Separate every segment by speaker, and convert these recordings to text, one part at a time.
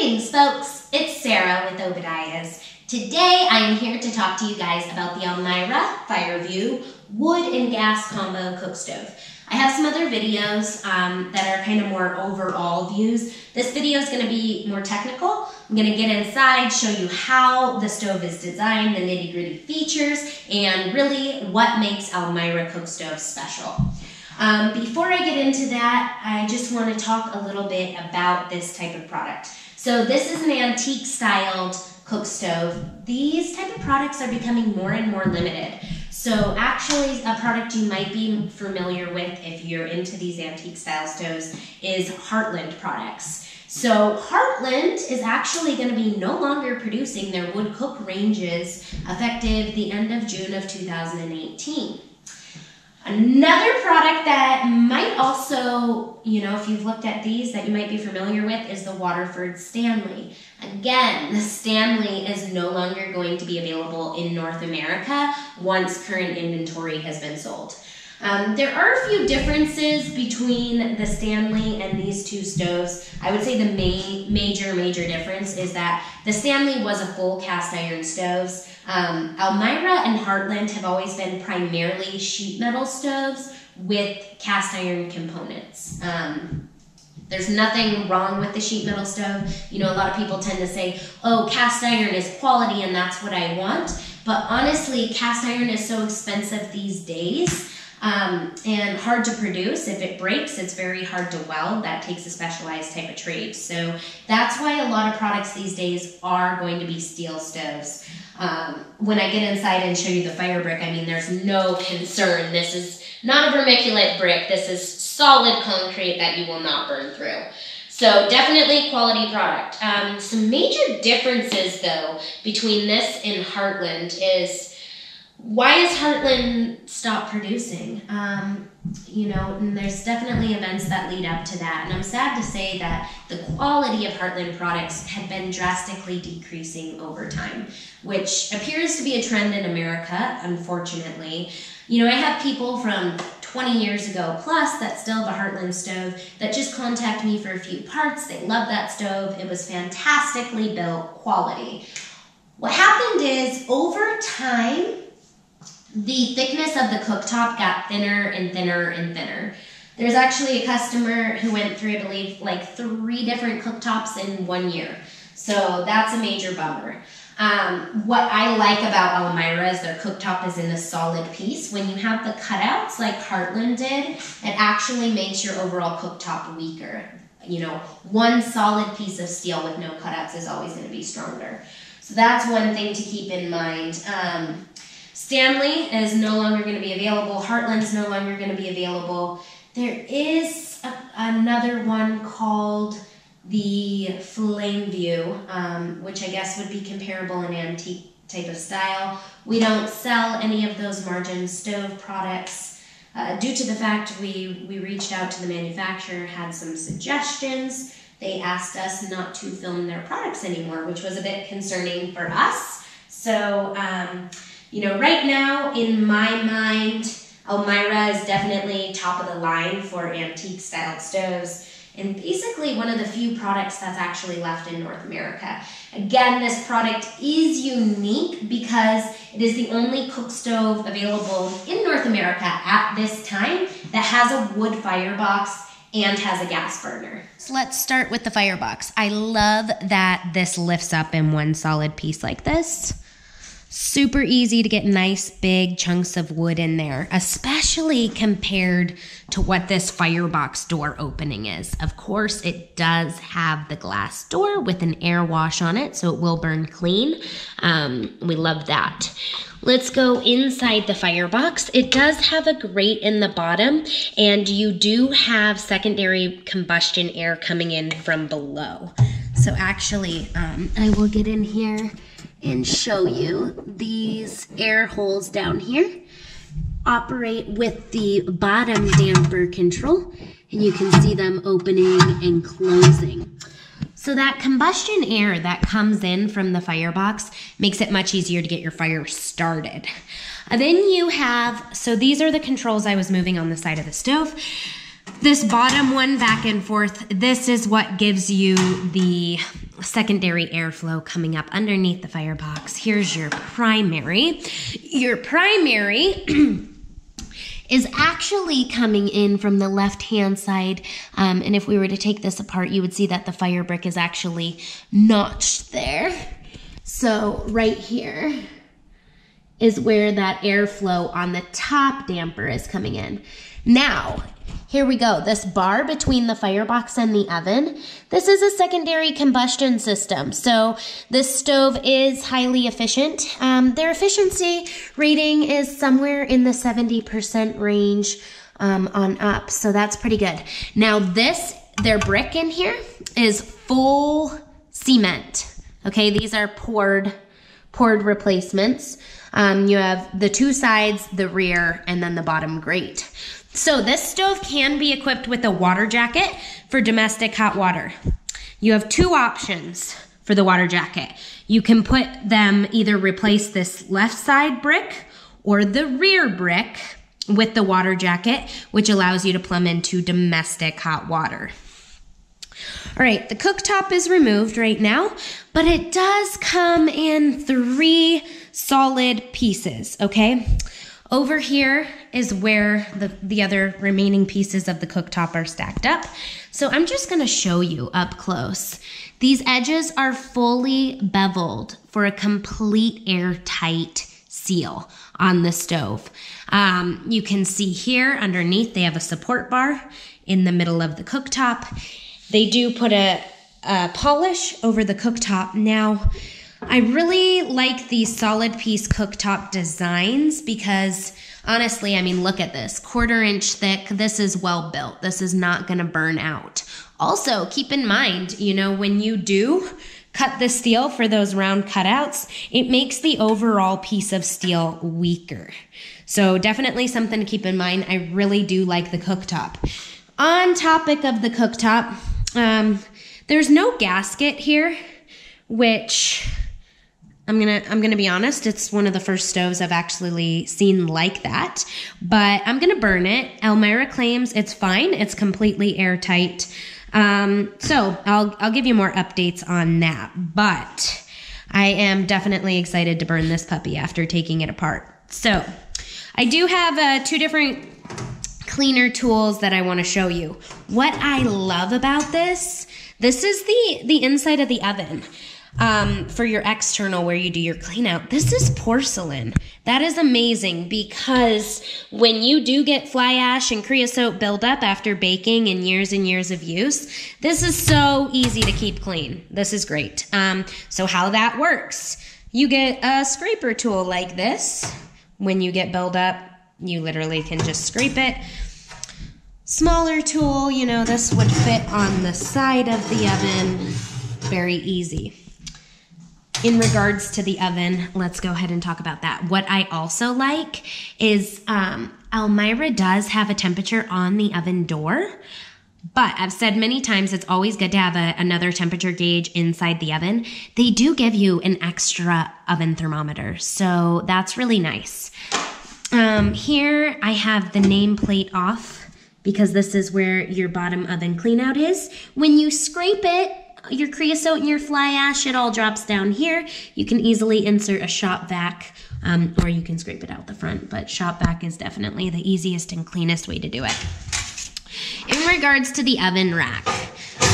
Speaker 1: Greetings, folks. It's Sarah with Obadiah's. Today, I am here to talk to you guys about the Elmira Fireview wood and gas combo cook stove. I have some other videos that are kind of more overall views. This video is going to be more technical. I'm going to get inside, show you how the stove is designed, the nitty-gritty features, and really what makes Elmira cook stoves special. Before I get into that, I just want to talk a little bit about this type of product. So this is an antique styled cook stove. These type of products are becoming more and more limited. So actually a product you might be familiar with if you're into these antique style stoves is Heartland products. So Heartland is actually going to be no longer producing their wood cook ranges effective the end of June of 2018. Another product that might also, if you've looked at these that you might be familiar with is the Waterford Stanley. Again, the Stanley is no longer going to be available in North America once current inventory has been sold. There are a few differences between the Stanley and these two stoves. I would say the major difference is that the Stanley was a full cast iron stoves. Elmira and Heartland have always been primarily sheet metal stoves with cast iron components. There's nothing wrong with the sheet metal stove. A lot of people tend to say, oh, cast iron is quality and that's what I want. But honestly, cast iron is so expensive these days and hard to produce. If it breaks, it's very hard to weld. That takes a specialized type of trade. So that's why a lot of products these days are going to be steel stoves. When I get inside and show you the fire brick, there's no concern. This is not a vermiculite brick. This is solid concrete that you will not burn through. So definitely quality product. Some major differences though between this and Heartland is, why has Heartland stopped producing? And there's definitely events that lead up to that. And I'm sad to say that the quality of Heartland products have been drastically decreasing over time, which appears to be a trend in America, unfortunately. I have people from 20 years ago plus that still have a Heartland stove that just contact me for a few parts. They love that stove. It was fantastically built, quality. What happened is, over time, the thickness of the cooktop got thinner and thinner and thinner. There's actually a customer who went through, I believe, like 3 different cooktops in 1 year. So that's a major bummer. What I like about Elmira is their cooktop is in a solid piece. When you have the cutouts like Heartland did, it actually makes your overall cooktop weaker. One solid piece of steel with no cutouts is always going to be stronger. So that's one thing to keep in mind. Stanley is no longer going to be available. Heartland's no longer going to be available. There is another one called the Fireview, which I guess would be comparable in antique type of style. We don't sell any of those margin stove products due to the fact we reached out to the manufacturer, had some suggestions. They asked us not to film their products anymore, which was a bit concerning for us. So, right now, in my mind, Elmira is definitely top of the line for antique style stoves, and basically one of the few products that's actually left in North America. Again, this product is unique because it is the only cook stove available in North America at this time that has a wood firebox and has a gas burner. So let's start with the firebox. I love that this lifts up in one solid piece like this. Super easy to get nice big chunks of wood in there, especially compared to what this firebox door opening is. Of course, it does have the glass door with an air wash on it, so it will burn clean. We love that. Let's go inside the firebox. It does have a grate in the bottom, and you do have secondary combustion air coming in from below. So actually, I will get in here and show you these air holes down here operate with the bottom damper control, and you can see them opening and closing. So that combustion air that comes in from the firebox makes it much easier to get your fire started. Then you have, so these are the controls I was moving on the side of the stove. This bottom one back and forth, this is what gives you the secondary airflow coming up underneath the firebox. Here's your primary. Your primary is actually coming in from the left-hand side. And if we were to take this apart, you would see that the fire brick is actually notched there. So right here is where that airflow on the top damper is coming in. Now, here we go. This bar between the firebox and the oven, this is a secondary combustion system. So this stove is highly efficient. Their efficiency rating is somewhere in the 70% range on up. So that's pretty good. Now their brick in here is full cement. Okay, these are poured replacements. You have the two sides, the rear, and then the bottom grate. So this stove can be equipped with a water jacket for domestic hot water. You have two options for the water jacket. You can put them either replace this left side brick or the rear brick with the water jacket, which allows you to plumb into domestic hot water. All right, the cooktop is removed right now, but it does come in 3 solid pieces, okay? Over here is where the other remaining pieces of the cooktop are stacked up. So I'm just gonna show you up close. These edges are fully beveled for a complete airtight seal on the stove. You can see here underneath they have a support bar in the middle of the cooktop. They do put a polish over the cooktop. Now, I really like these solid piece cooktop designs because honestly, I mean, look at this, 1/4 inch thick. This is well built. This is not gonna burn out. Also, keep in mind, you know, when you do cut the steel for those round cutouts, it makes the overall piece of steel weaker. So definitely something to keep in mind. I really do like the cooktop. On topic of the cooktop, there's no gasket here, which I'm gonna be honest, it's one of the first stoves I've actually seen like that, but I'm gonna burn it. Elmira claims it's fine, it's completely airtight. So I'll give you more updates on that, but I am definitely excited to burn this puppy after taking it apart. So I do have 2 different cleaner tools that I want to show you. What I love about this is the inside of the oven. For your external where you do your clean out. This is porcelain. That is amazing because when you do get fly ash and creosote buildup after baking and years of use, this is so easy to keep clean. This is great. So how that works, you get a scraper tool like this. When you get buildup, you literally can just scrape it. Smaller tool, you know, this would fit on the side of the oven. Very easy. In regards to the oven, let's go ahead and talk about that. What I also like is Elmira does have a temperature on the oven door, but I've said many times it's always good to have another temperature gauge inside the oven. They do give you an extra oven thermometer, so that's really nice. Here I have the nameplate off because this is where your bottom oven cleanout is. When you scrape it, your creosote and your fly ash, it all drops down here. You can easily insert a shop vac, or you can scrape it out the front, but shop vac is definitely the easiest and cleanest way to do it. In regards to the oven rack,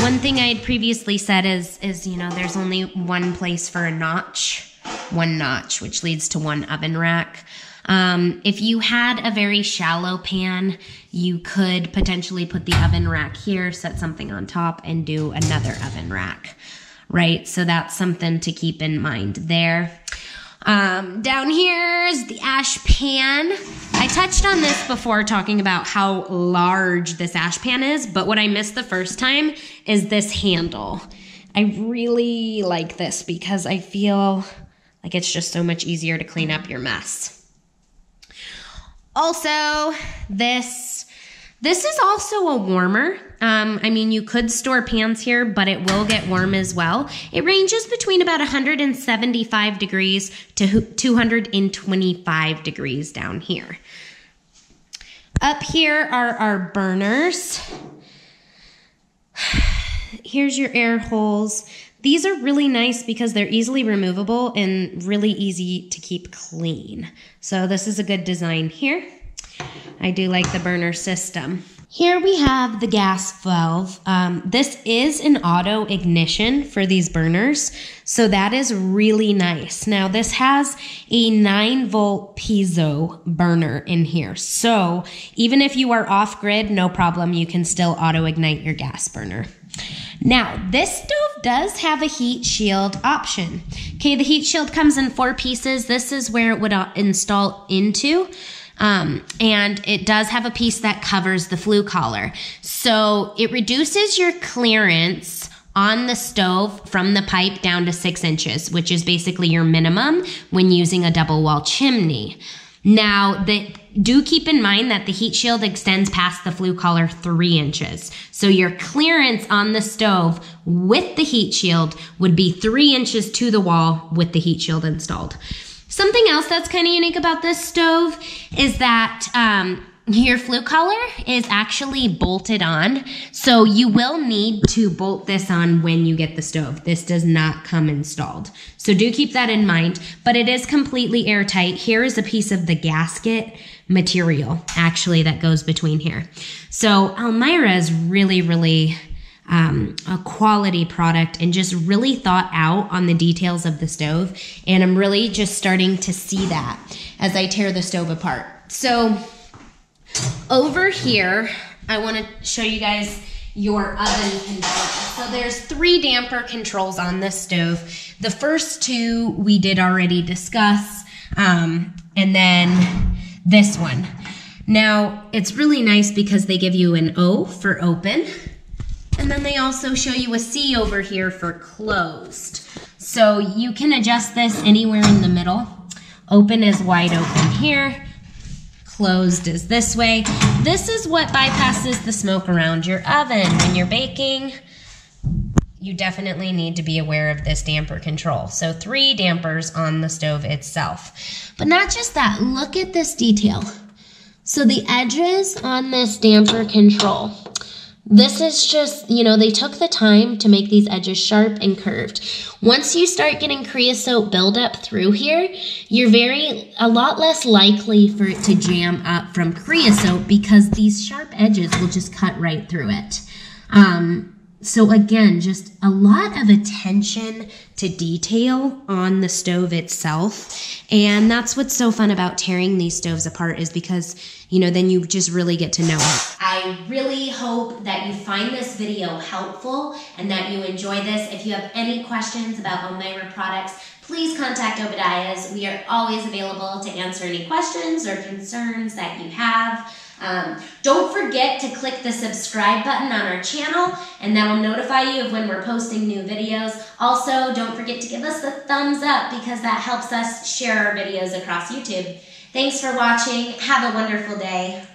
Speaker 1: one thing I had previously said is you know, there's only one place for a notch, one notch, which leads to one oven rack. If you had a very shallow pan, you could potentially put the oven rack here, set something on top, and do another oven rack, right? So that's something to keep in mind there. Down here is the ash pan. I touched on this before talking about how large this ash pan is, but what I missed the first time is this handle. I really like this because I feel like it's just so much easier to clean up your mess. Also, this is also a warmer. I mean, you could store pans here, but it will get warm as well. It ranges between about 175 degrees to 225 degrees down here. Up here are our burners. Here's your air holes. these are really nice because they're easily removable and really easy to keep clean. So this is a good design here. I do like the burner system. Here we have the gas valve. This is an auto ignition for these burners, so that is really nice. Now this has a 9-volt piezo burner in here, so even if you are off grid, no problem, you can still auto ignite your gas burner. Now, this stove does have a heat shield option. Okay, the heat shield comes in 4 pieces. This is where it would install into. And it does have a piece that covers the flue collar. So it reduces your clearance on the stove from the pipe down to 6 inches, which is basically your minimum when using a double wall chimney. Now, do keep in mind that the heat shield extends past the flue collar 3 inches. So your clearance on the stove with the heat shield would be 3 inches to the wall with the heat shield installed. Something else that's kind of unique about this stove is that your flue collar is actually bolted on. So you will need to bolt this on when you get the stove. This does not come installed. So do keep that in mind, but it is completely airtight. Here is a piece of the gasket material actually that goes between here. So Elmira is really a quality product and just really thought out on the details of the stove. And I'm really just starting to see that as I tear the stove apart. So over here, I want to show you guys your oven control. So there's 3 damper controls on this stove. The first 2 we did already discuss, and then this one. Now, it's really nice because they give you an O for open, and then they also show you a C over here for closed. So you can adjust this anywhere in the middle. Open is wide open here. Closed is this way. This is what bypasses the smoke around your oven. When you're baking, you definitely need to be aware of this damper control. So 3 dampers on the stove itself. But not just that, look at this detail. So the edges on this damper control, this is just, you know, they took the time to make these edges sharp and curved. Once you start getting creosote buildup through here, you're a lot less likely for it to jam up from creosote because these sharp edges will just cut right through it. So again, just a lot of attention to detail on the stove itself. And that's what's so fun about tearing these stoves apart is because, you know, then you just really get to know it. I really hope that you find this video helpful and that you enjoy this. If you have any questions about Elmira products, please contact Obadiah's. We are always available to answer any questions or concerns that you have. Don't forget to click the subscribe button on our channel, and that'll notify you of when we're posting new videos. Also, don't forget to give us a thumbs up because that helps us share our videos across YouTube. Thanks for watching. Have a wonderful day.